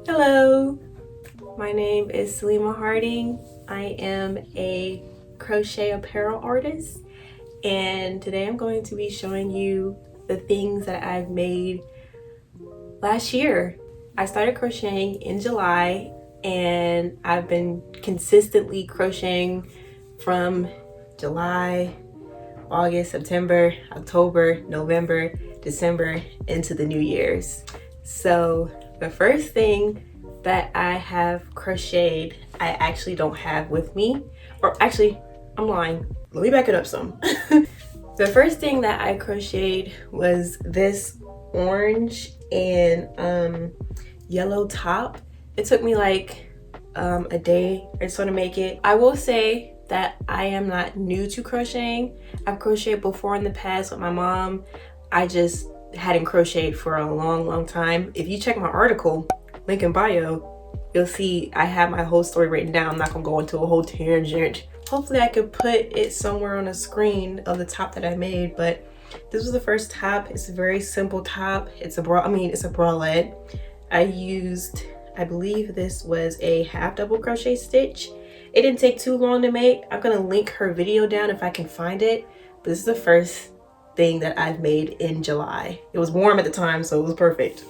Hello, my name is Salima Harding. I am a crochet apparel artist, and today I'm going to be showing you the things that I've made last year. I started crocheting in July, and I've been consistently crocheting from July, August, September, October, November, December into the New Year's. So the first thing that I have crocheted, I actually don't have with me, or actually, I'm lying. Let me back it up some. The first thing that I crocheted was this orange and yellow top. It took me like a day or so to make it. I will say that I am not new to crocheting. I've crocheted before in the past with my mom. I just hadn't crocheted for a long time. If you check my article, link in bio, you'll see I have my whole story written down. I'm not gonna go into a whole tangent. Hopefully I could put it somewhere on a screen of the top that I made, but this was the first top. It's a very simple top. It's a bralette. I believe this was a half double crochet stitch. It didn't take too long to make. I'm gonna link her video down if I can find it, but this is the first thing that I've made in July. It was warm at the time, so it was perfect.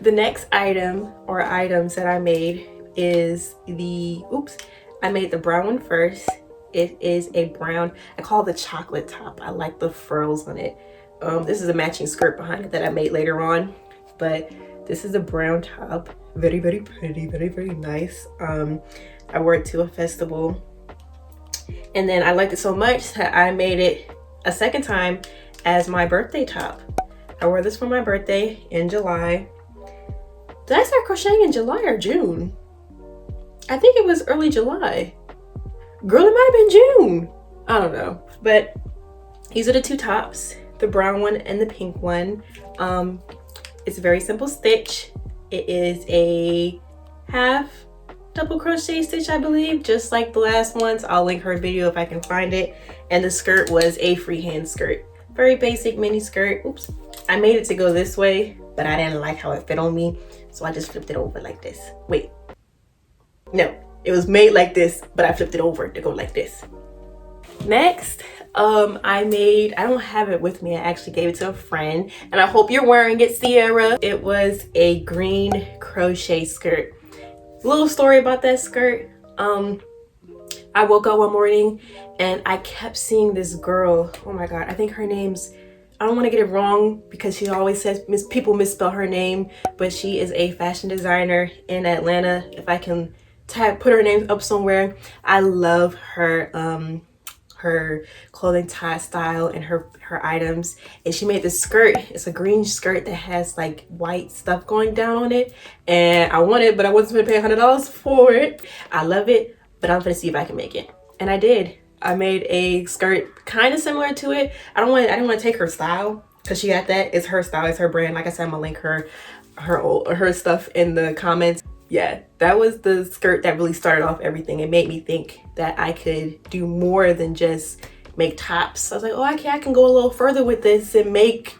The next item or items that I made is I made the brown one first. It is a brown, I call it the chocolate top. I like the frills on it. This is a matching skirt behind it that I made later on, but this is a brown top. Very pretty, very nice. I wore it to a festival, and then I liked it so much that I made it a second time as my birthday top. I wore this for my birthday in July. Did I start crocheting in July or June? I think it was early July. Girl, it might have been June. I don't know. But these are the two tops, the brown one and the pink one. It's a very simple stitch. It is a half double crochet stitch, I believe, just like the last ones. I'll link her video if I can find it. And the skirt was a freehand skirt. Very basic mini skirt. Oops. I made it to go this way, but I didn't like how it fit on me, so I just flipped it over like this. Wait. No, it was made like this, but I flipped it over to go like this. Next, I don't have it with me. I actually gave it to a friend, and I hope you're wearing it, Sierra. It was a green crochet skirt. Little story about that skirt. I woke up one morning and I kept seeing this girl. Oh my God, I think her name's, I don't want to get it wrong because she always says people misspell her name, but she is a fashion designer in Atlanta. If I can put her name up somewhere. I love her her clothing style and her items. And she made this skirt. It's a green skirt that has like white stuff going down on it, and I want it, but I wasn't gonna pay $100 for it. I love it, but I'm gonna see if I can make it. And I did. I made a skirt kind of similar to it. I didn't want to take her style because she got that. It's her style, it's her brand. Like I said, I'm gonna link her stuff in the comments. Yeah, that was the skirt that really started off everything. It made me think that I could do more than just make tops. I was like, oh, I can go a little further with this and make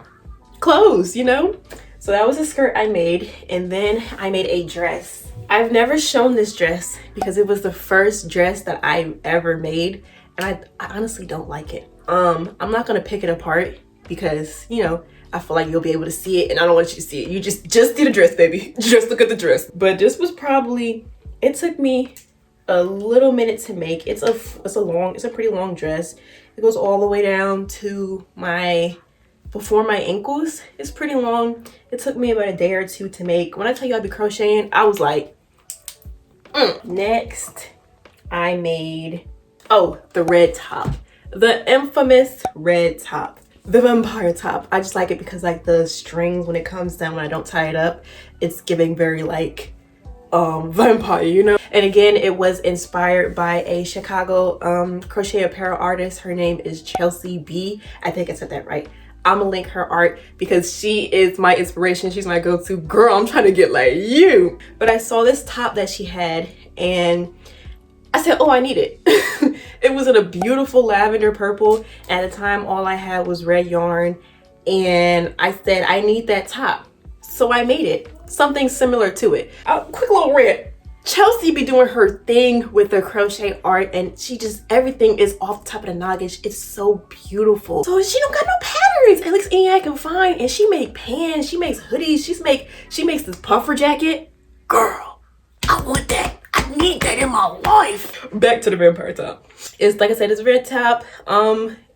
clothes, you know? So that was a skirt I made. And then I made a dress. I've never shown this dress because it was the first dress that I ever made. And I honestly don't like it. I'm not gonna pick it apart because, you know, I feel like you'll be able to see it, and I don't want you to see it. You just see the dress, baby. Just look at the dress. But this was probably, it took me a little minute to make. It's a pretty long dress. It goes all the way down to before my ankles. It's pretty long. It took me about a day or two to make. When I tell you I'd be crocheting, I was like, Next, I made, the red top. The infamous red top. The vampire top. I just like it because like the strings, when it comes down, when I don't tie it up, it's giving very like vampire, you know? And again, it was inspired by a Chicago crochet apparel artist. Her name is Chelsea B. I think I said that right. I'm gonna link her art because she is my inspiration. She's my go-to girl. I'm trying to get like you. But I saw this top that she had and I said, oh, I need it. It was in a beautiful lavender purple. At the time, all I had was red yarn. And I said, I need that top. So I made it. something similar to it. Quick little rant. Chelsea be doing her thing with the crochet art, and she just, everything is off the top of the noggin. It's so beautiful. So she don't got no patterns. It looks anything I can find, and she make pants, she makes hoodies, she makes this puffer jacket. Girl, I want that. I need that in my life. Back to the vampire top. It's like I said, it's a red top.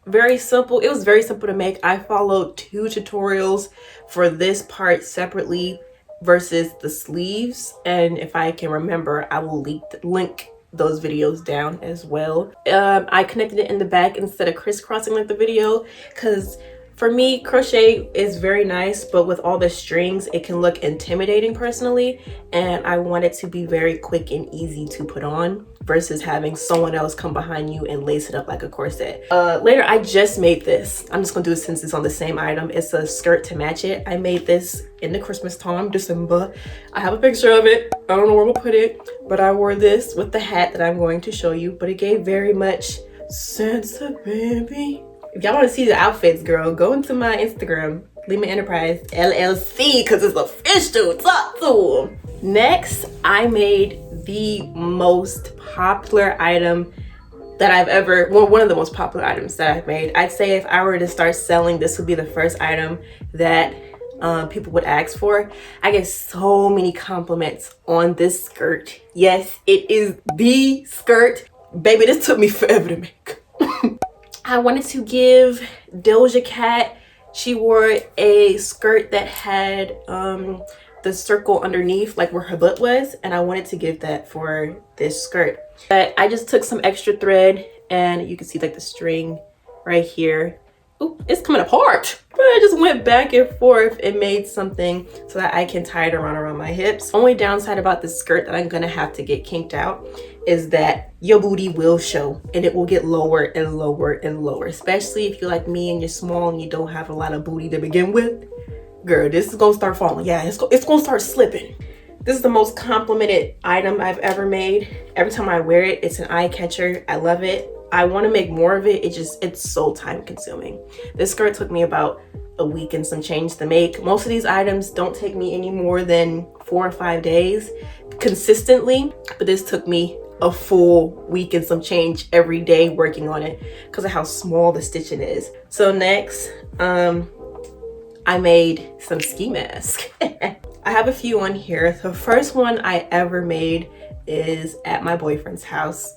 Very simple. It was very simple to make. I followed 2 tutorials for this part separately versus the sleeves, and if I can remember, I will link those videos down as well. I connected it in the back instead of crisscrossing like the video, because for me, crochet is very nice, but with all the strings, it can look intimidating personally, and I want it to be very quick and easy to put on versus having someone else come behind you and lace it up like a corset. Later, I just made this. I'm just gonna do it since it's on the same item. It's a skirt to match it. I made this in the Christmas time, December. I have a picture of it. I don't know where we'll put it, but I wore this with the hat that I'm going to show you, but it gave very much sense of baby. If y'all want to see the outfits, girl, go into my Instagram, Lima Enterprise LLC, because it's official. Talk to them. Next, I made the most popular item that I've ever, well, one of the most popular items that I've made. I'd say if I were to start selling, this would be the first item that people would ask for. I get so many compliments on this skirt. Yes, it is the skirt. Baby, this took me forever to make. I wanted to give Doja Cat, she wore a skirt that had the circle underneath, like where her butt was, and I wanted to give that for this skirt. But I just took some extra thread, and you can see like the string right here. Ooh, it's coming apart. But I just went back and forth and made something so that I can tie it around my hips. Only downside about this skirt that I'm gonna have to get kinked out is that your booty will show, and it will get lower and lower and lower, especially if you're like me and you're small and you don't have a lot of booty to begin with. Girl, this is gonna start falling. Yeah, it's gonna start slipping. This is the most complimented item I've ever made. Every time I wear it, it's an eye catcher. I love it. I want to make more of it. It's so time consuming. This skirt took me about a week and some change to make. Most of these items don't take me any more than 4 or 5 days consistently, but this took me a full week and some change every day working on it because of how small the stitching is. So next, I made some ski masks. I have a few on here. The first one I ever made is at my boyfriend's house.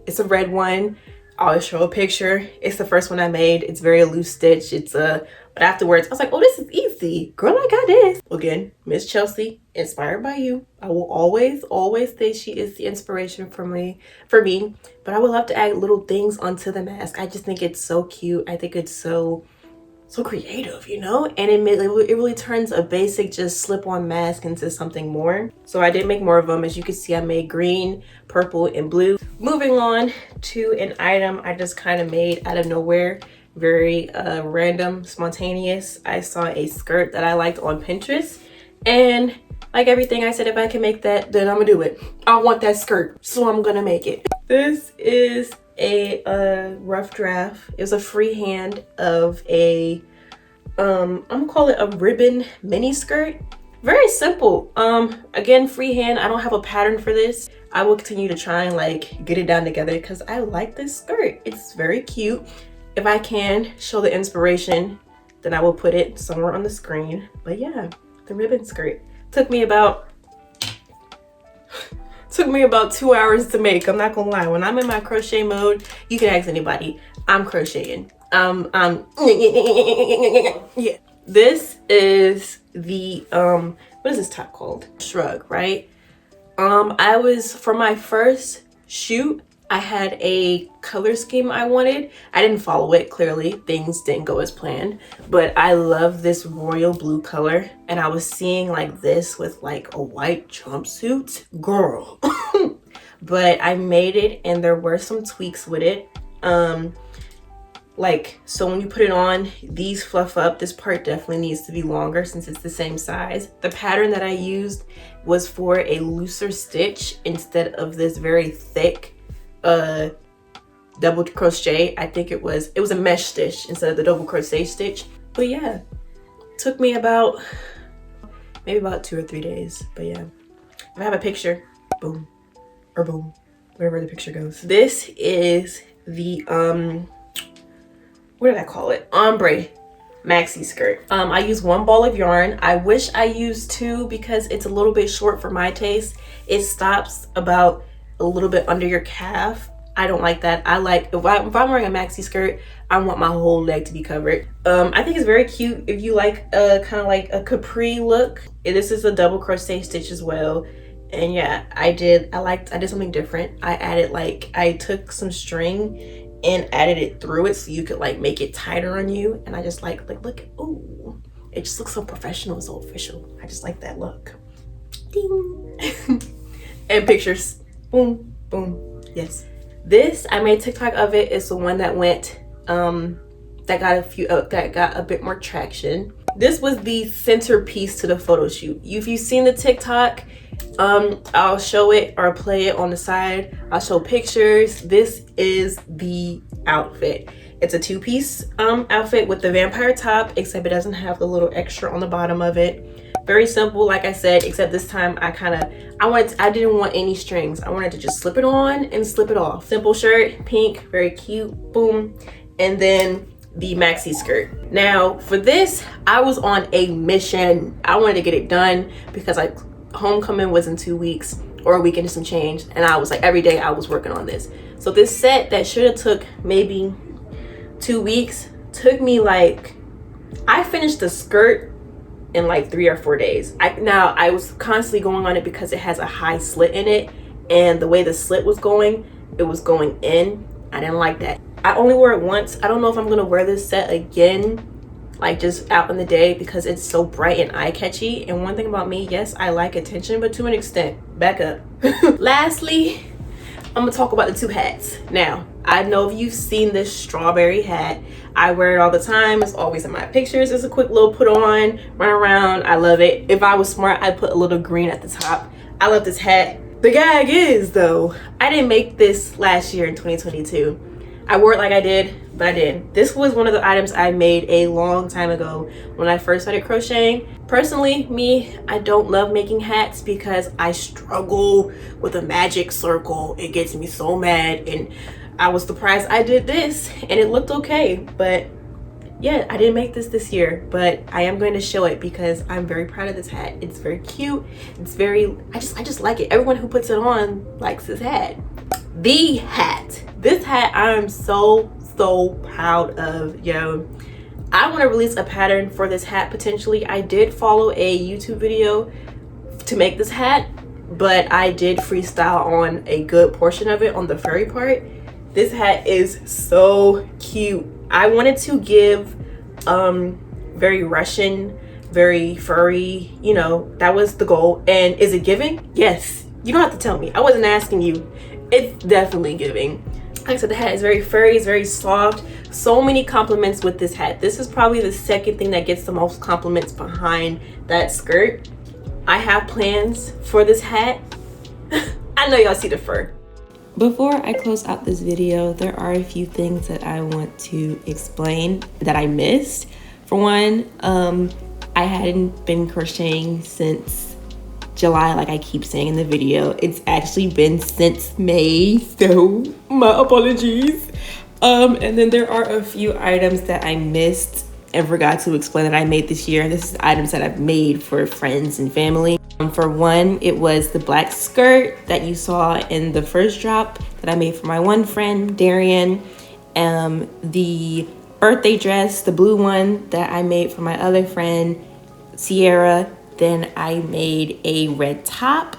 It's a red one. I'll show a picture. It's the first one I made. It's very loose stitch. But afterwards I was like, oh, this is easy. Girl, I got this. Again, Miss Chelsea, inspired by you. I will always say she is the inspiration for me. But I would love to add little things onto the mask. I just think it's so cute. I think it's so creative, you know, and it really turns a basic just slip-on mask into something more. So I did make more of them. As you can see, I made green, purple, and blue. Moving on to an item I just kind of made out of nowhere, very random, spontaneous. I saw a skirt that I liked on Pinterest, and like everything, I said if I can make that, then I'm gonna do it. I want that skirt, so I'm gonna make it. This is a rough draft. It was a freehand of a I'm gonna call it a ribbon mini skirt. Very simple. Again, freehand. I don't have a pattern for this. I will continue to try and like get it down together because I like this skirt. It's very cute. If I can show the inspiration, then I will put it somewhere on the screen. But yeah, the ribbon skirt took me about 2 hours to make. I'm not gonna lie. When I'm in my crochet mode, you can ask anybody, I'm crocheting. Yeah. This is the what is this top called? Shrug, right? For my first shoot, I had a color scheme I wanted. I didn't follow it, clearly. Things didn't go as planned, but I love this royal blue color, and I was seeing like this with like a white jumpsuit. Girl. But I made it, and there were some tweaks with it. So when you put it on, these fluff up. This part definitely needs to be longer since it's the same size. The pattern that I used was for a looser stitch instead of this very thick double crochet. I think it was a mesh stitch instead of the double crochet stitch. But yeah, took me about maybe about 2 or 3 days. But yeah, if I have a picture, boom, or boom, wherever the picture goes. This is the what did I call it? Ombre maxi skirt. I use 1 ball of yarn. I wish I used 2 because it's a little bit short for my taste. It stops about a little bit under your calf. I don't like that. I like, if I'm wearing a maxi skirt, I want my whole leg to be covered. I think it's very cute if you like a kind of like a capri look. This is a double crochet stitch as well. And yeah, I did something different. I took some string and added it through it so you could like make it tighter on you. And I just like look, ooh, it just looks so professional, so official. I just like that look. Ding. And pictures, boom, boom, yes. This, I made TikTok of it. It's the one that went, that got a bit more traction. This was the centerpiece to the photo shoot. If you've seen the TikTok, I'll show it or play it on the side. I'll show pictures. This is the outfit. It's a 2-piece outfit with the vampire top, except it doesn't have the little extra on the bottom of it. Very simple, like I said, except this time I didn't want any strings. I wanted to just slip it on and slip it off. Simple shirt, pink, very cute, boom. And then the maxi skirt. Now for this, I was on a mission. I wanted to get it done because homecoming was in 2 weeks or a week and some change, and I was like, every day I was working on this. So this set that should have took maybe 2 weeks took me like, I finished the skirt in like 3 or 4 days. I was constantly going on it because it has a high slit in it, and the way the slit was going, it was going in. I didn't like that. I only wore it once. I don't know if I'm gonna wear this set again, like just out in the day, because it's so bright and eye-catchy. And one thing about me, yes, I like attention, but to an extent. Back up. Lastly, I'm gonna talk about the 2 hats. Now, I know if you've seen this strawberry hat, I wear it all the time. It's always in my pictures. It's a quick little put on, run around. I love it. If I was smart, I'd put a little green at the top. I love this hat. The gag is though, I didn't make this last year in 2022. I wore it like I did, but I didn't. This was one of the items I made a long time ago when I first started crocheting. Personally, me, I don't love making hats because I struggle with a magic circle. It gets me so mad, and I was surprised I did this and it looked okay. But yeah, I didn't make this year, but I am going to show it because I'm very proud of this hat. It's very cute. It's very, I just like it. Everyone who puts it on likes this hat. The hat. This hat I am so proud of, yo. I want to release a pattern for this hat potentially. I did follow a YouTube video to make this hat, but I did freestyle on a good portion of it on the furry part. This hat is so cute. I wanted to give very Russian, very furry, you know, that was the goal. And is it giving? Yes. You don't have to tell me. I wasn't asking you. It's definitely giving. Like I said, the hat is very furry, it's very soft. So many compliments with this hat. This is probably the second thing that gets the most compliments behind that skirt. I have plans for this hat. I know y'all see the fur. Before I close out this video, there are a few things that I want to explain that I missed. For one, I hadn't been crocheting since July, like I keep saying in the video. It's actually been since May, so my apologies. And then there are a few items that I missed and forgot to explain that I made this year. And this is items that I've made for friends and family. For one, it was the black skirt that you saw in the first drop that I made for my one friend, Darian. The birthday dress, the blue one that I made for my other friend, Sierra. Then I made a red top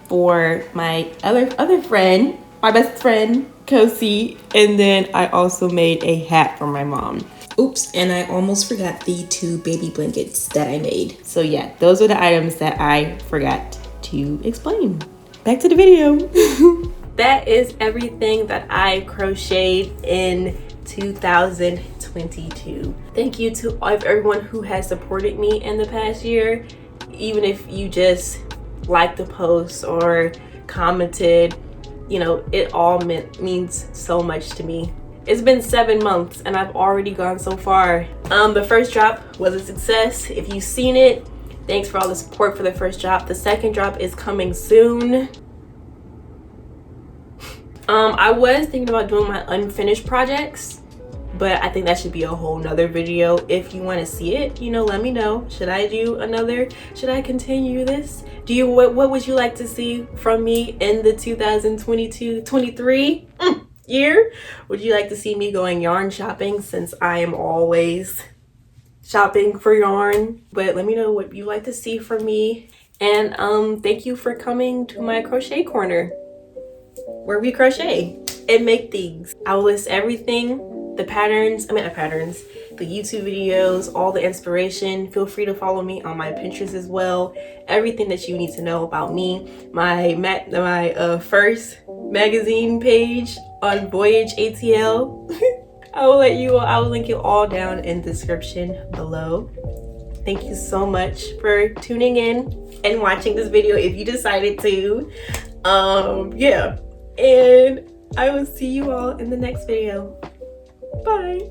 for my other friend, my best friend, Kosi. And then I also made a hat for my mom. Oops, and I almost forgot the 2 baby blankets that I made. So yeah, those are the items that I forgot to explain. Back to the video. That is everything that I crocheted in 2022. Thank you to everyone who has supported me in the past year. Even if you just liked the post or commented, you know, it all means so much to me. It's been 7 months and I've already gone so far. The first drop was a success. If you've seen it, Thanks for all the support for the first drop. The second drop is coming soon. I was thinking about doing my unfinished projects, but I think that should be a whole nother video. If you want to see it, you know, let me know. Should I do another? Should I continue this? What would you like to see from me in the 2022-23 year? Would you like to see me going yarn shopping, since I am always shopping for yarn? But let me know what you like to see from me. And thank you for coming to my crochet corner, where we crochet and make things. I will list everything, the patterns, the YouTube videos, all the inspiration. Feel free to follow me on my Pinterest as well. Everything that you need to know about me. My first magazine page on Voyage ATL. I will link you all down in the description below. Thank you so much for tuning in and watching this video if you decided to. Yeah. And I will see you all in the next video. Bye.